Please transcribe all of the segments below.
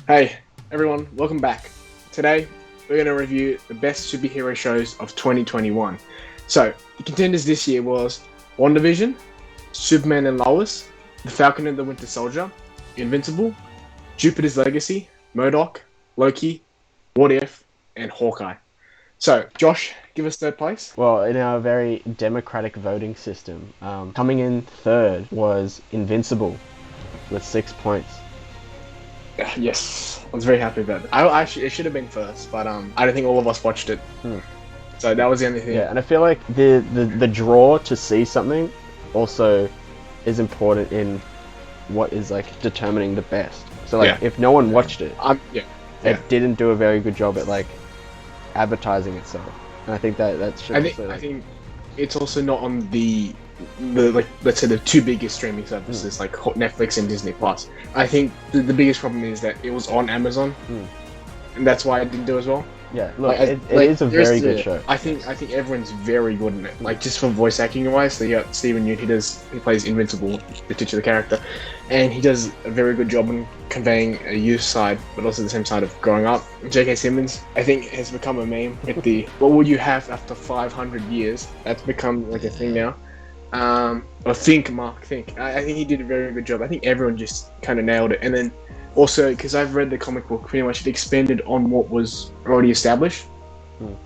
Hey everyone, welcome back. Today we're going to review the best superhero shows of 2021. So the contenders this year was WandaVision, Superman and Lois, The Falcon and the Winter Soldier, Invincible, Jupiter's Legacy, MODOK, Loki, What If, and Hawkeye. So Josh, give us third place. Well, in our very democratic voting system, coming in third was Invincible with 6 points. Yes, I was very happy about it. It should have been first, but I don't think all of us watched it. So that was the only thing. Yeah, and I feel like the draw to see something also is important in what is like determining the best. So like if no one watched it, it didn't do a very good job at like advertising itself. And I think that should. I think it's also not on the like, let's say the two biggest streaming services like Netflix and Disney Plus. I think the biggest problem is that it was on Amazon, and that's why it didn't do as well. Yeah, look, it is a very good show. I think everyone's very good in it. Like just for voice acting wise, so you got Steven Yeun, he plays Invincible, the titular character, and he does a very good job in conveying a youth side, but also the same side of growing up. J.K. Simmons, I think, has become a meme with the "What would you have after 500 years?" That's become like a thing now. Or think. I think he did a very good job. I think everyone just kind of nailed it, and then. Also, because I've read the comic book, pretty much it expanded on what was already established.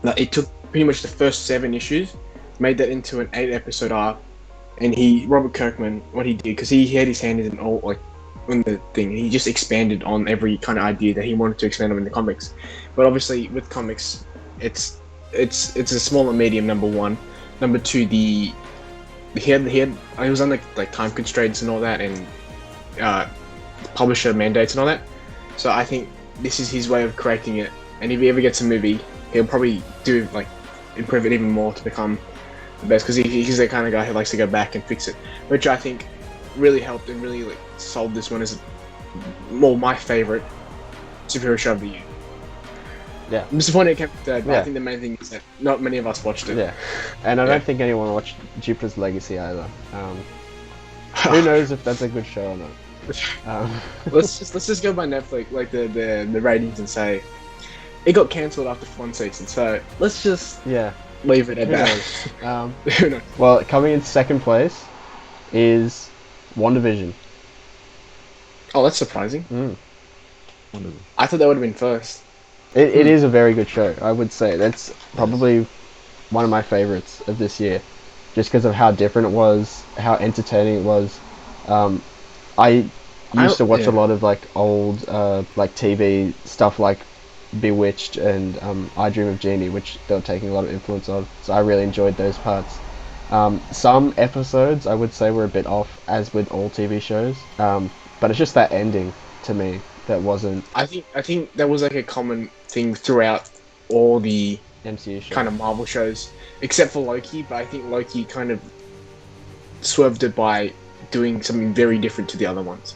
Like, it took pretty much the first 7 issues, made that into an 8-episode arc, and Robert Kirkman, what he did, because he had his hand in all, like, on the thing, he just expanded on every kind of idea that he wanted to expand on in the comics. But obviously, with comics, it's a smaller medium, number one. Number two, he was on like time constraints and all that, and publisher mandates and all that. So I think this is his way of correcting it, and if he ever gets a movie, he'll probably improve it even more to become the best, because he's the kind of guy who likes to go back and fix it, which I think really helped and really like sold this one as my favorite superhero show of the year. Yeah, I'm disappointed it kept third, but I think the main thing is that not many of us watched it. Yeah, and I don't think anyone watched Jupiter's Legacy either. Who knows if that's a good show or not. Let's just go by Netflix, like the ratings, and say it got cancelled after 1 season. So let's just leave it at that. Who knows? Well, coming in second place is WandaVision. Oh, that's surprising. I thought that would have been first. It is a very good show. I would say that's probably one of my favorites of this year, just because of how different it was, how entertaining it was. I used to watch a lot of like old like TV stuff like Bewitched and I Dream of Jeannie, which they were taking a lot of influence of. So I really enjoyed those parts. Some episodes I would say were a bit off, as with all TV shows. But it's just that ending to me that wasn't. I think that was like a common thing throughout all the MCU shows, kind of Marvel shows, except for Loki. But I think Loki kind of swerved it by doing something very different to the other ones.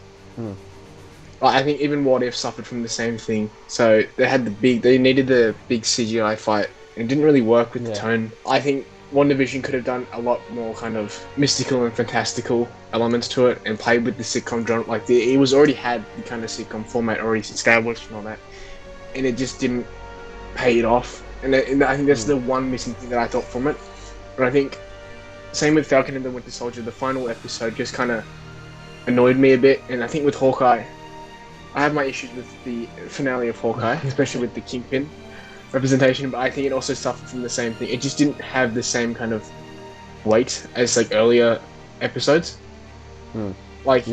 I think even What If suffered from the same thing. So they needed the big CGI fight, and it didn't really work with the tone. I think WandaVision could have done a lot more kind of mystical and fantastical elements to it, and played with the sitcom genre. Like it was already had the kind of sitcom format already established and all that, and it just didn't pay it off. And I think that's the one missing thing that I thought from it. But I think same with Falcon and the Winter Soldier, the final episode just kind of annoyed me a bit. And I think with Hawkeye, I have my issues with the finale of Hawkeye, especially with the Kingpin representation, but I think it also suffered from the same thing. It just didn't have the same kind of weight as like earlier episodes. Like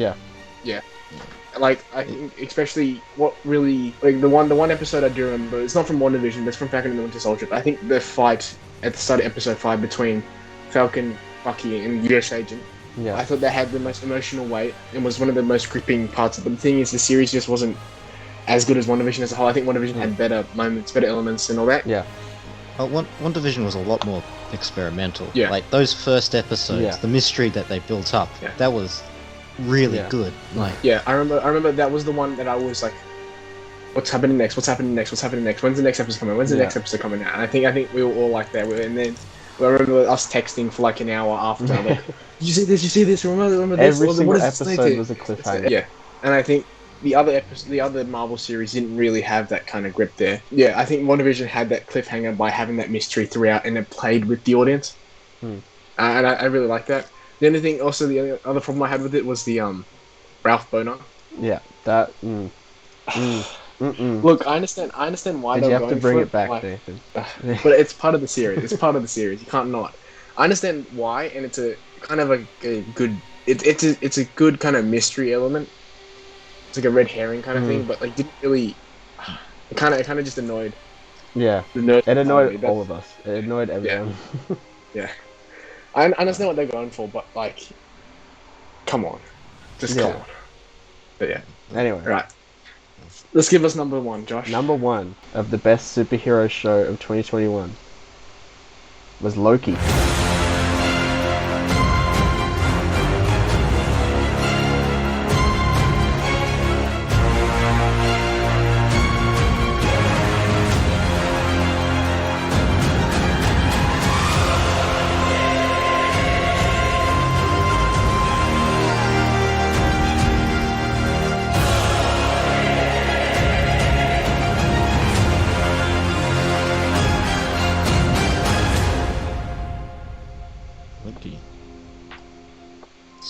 I think especially what really like the one episode I do remember, it's not from WandaVision, but it's from Falcon and the Winter Soldier. But I think the fight at the start of episode 5 between Falcon, Bucky, and US Agent, I thought that had the most emotional weight and was one of the most gripping parts. But the thing is, the series just wasn't as good as WandaVision as a whole. I think WandaVision had better moments, better elements, and all that. Yeah. WandaVision was a lot more experimental. Yeah. Like those first episodes, the mystery that they built up, that was really good. Like, I remember that was the one that I was like, what's happening next? What's happening next? What's happening next? When's the next episode coming? When's the next episode coming out? And I think we were all like that. And then I remember us texting for like an hour after. Like, did you see this? You see this? Remember this? Every single episode was a cliffhanger. Yeah, and I think the other Marvel series didn't really have that kind of grip there. Yeah, I think WandaVision had that cliffhanger by having that mystery throughout, and it played with the audience. And I really like that. The only thing, also the other problem I had with it was the Ralph Boner. Yeah, that. Look, I understand why they're you have going to bring for it back, like, Nathan. but it's part of the series. It's part of the series. You can't not. I understand why, and it's a kind of a good. It's a good kind of mystery element. It's like a red herring kind of thing, but like didn't really. It kind of just annoyed. Yeah, it annoyed all of us. It annoyed everyone. Yeah. I understand what they're going for, but like, come on, just come on. But yeah. Anyway, right. Let's give us number one, Josh. Number one of the best superhero show of 2021 was Loki.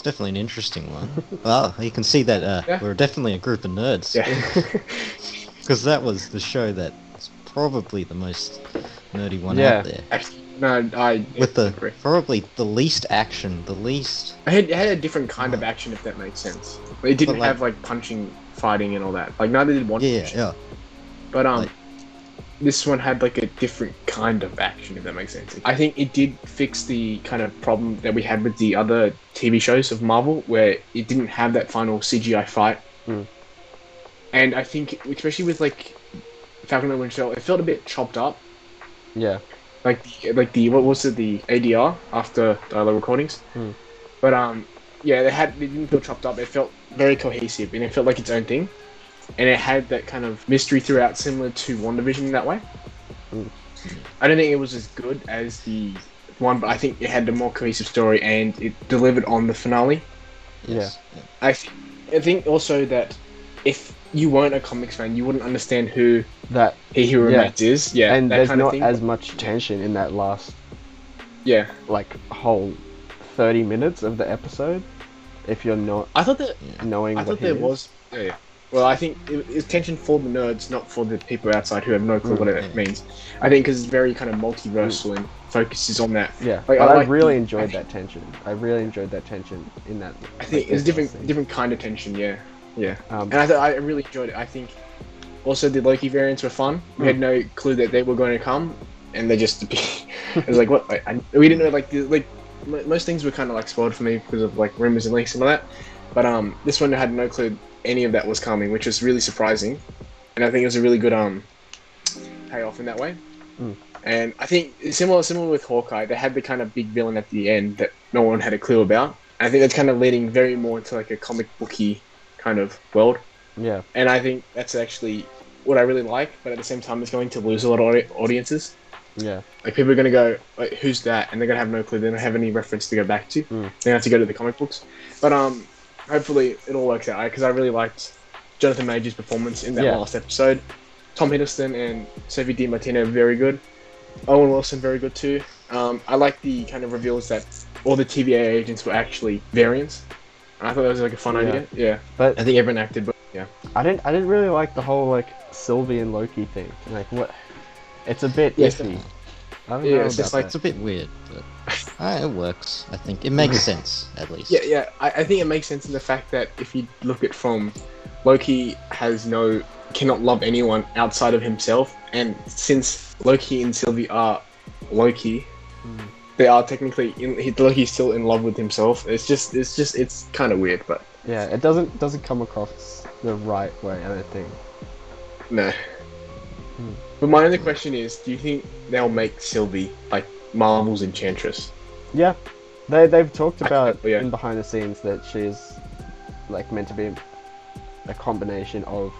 Definitely an interesting one. Well, you can see that we're definitely a group of nerds. Because that was the show that's probably the most nerdy one out there. Actually, no, I with probably the least action, the least. It had a different kind of action, if that makes sense. It didn't have like punching, fighting, and all that. Like neither did WandaVision. Yeah. But this one had like a different kind of action, if that makes sense. I think it did fix the kind of problem that we had with the other TV shows of Marvel, where it didn't have that final CGI fight. And I think, especially with like Falcon and Winter Soldier, it felt a bit chopped up. Yeah. Like the what was it, the ADR after the recordings. But they didn't feel chopped up. It felt very cohesive, and it felt like its own thing. And it had that kind of mystery throughout, similar to WandaVision in that way. I don't think it was as good as the one, but I think it had a more cohesive story, and it delivered on the finale. Yes. I think also that if you weren't a comics fan, you wouldn't understand who that Hero Max is. Yeah, and that there's kind of not thing. as much tension in that last like whole 30 minutes of the episode. If you're not, I thought that knowing. I thought there was. Yeah. Well, I think it's tension for the nerds, not for the people outside who have no clue what it means. I think because it's very kind of multiversal and focuses on that. Yeah, like, but I really enjoyed that tension. I really enjoyed that tension in that. I think it's different kind of tension. Yeah. And I really enjoyed it. I think also the Loki variants were fun. We had no clue that they were going to come, and they just it was like what we didn't know. Like most things were kind of like spoiled for me because of like rumors and leaks and all that. But this one had no clue any of that was coming, which was really surprising, and I think it was a really good payoff in that way. And I think similar with Hawkeye, they had the kind of big villain at the end that no one had a clue about. I think that's kind of leading very more into like a comic booky kind of world. Yeah. And I think that's actually what I really like, but at the same time, it's going to lose a lot of audiences. Yeah. Like people are going to go, like, who's that? And they're going to have no clue. They don't have any reference to go back to. They have to go to the comic books. But hopefully it all works out, because I really liked Jonathan Major's performance in that last episode. Tom Hiddleston and Sophie Di Martino very good. Owen Wilson very good too. I like the kind of reveals that all the TVA agents were actually variants. And I thought that was like a fun idea. Yeah, but I think everyone acted. But yeah, I didn't really like the whole like Sylvie and Loki thing. Like what? It's a bit iffy. I don't know it's just like it's a bit weird, but it works. I think it makes sense at least. Yeah. I think it makes sense in the fact that if you look at from Loki cannot love anyone outside of himself, and since Loki and Sylvie are Loki, they are technically Loki's still in love with himself. It's kind of weird, but yeah, it doesn't come across the right way, I don't think. No. But my only question is, do you think they'll make Sylvie like Marvel's Enchantress? Yeah, they've talked about in behind the scenes that she's like meant to be a combination of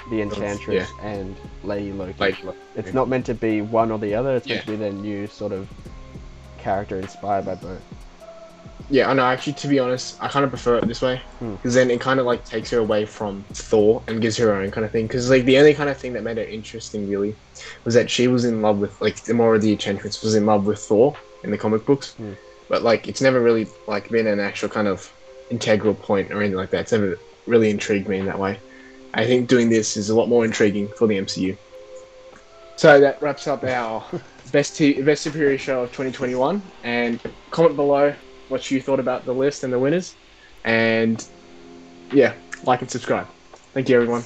the Enchantress and Lady Loki. It's not meant to be one or the other. It's meant to be their new sort of character inspired by both. Yeah, I know. Actually, to be honest, I kind of prefer it this way because then it kind of like takes her away from Thor and gives her her own kind of thing. Because like the only kind of thing that made it interesting really was that she was in love with like the more of the Enchantress was in love with Thor in the comic books, but like it's never really like been an actual kind of integral point or anything like that. It's never really intrigued me in that way. I think doing this is a lot more intriguing for the MCU. So that wraps up our best superhero show of 2021. And comment below what you thought about the list and the winners. And yeah, like and subscribe. Thank you, everyone.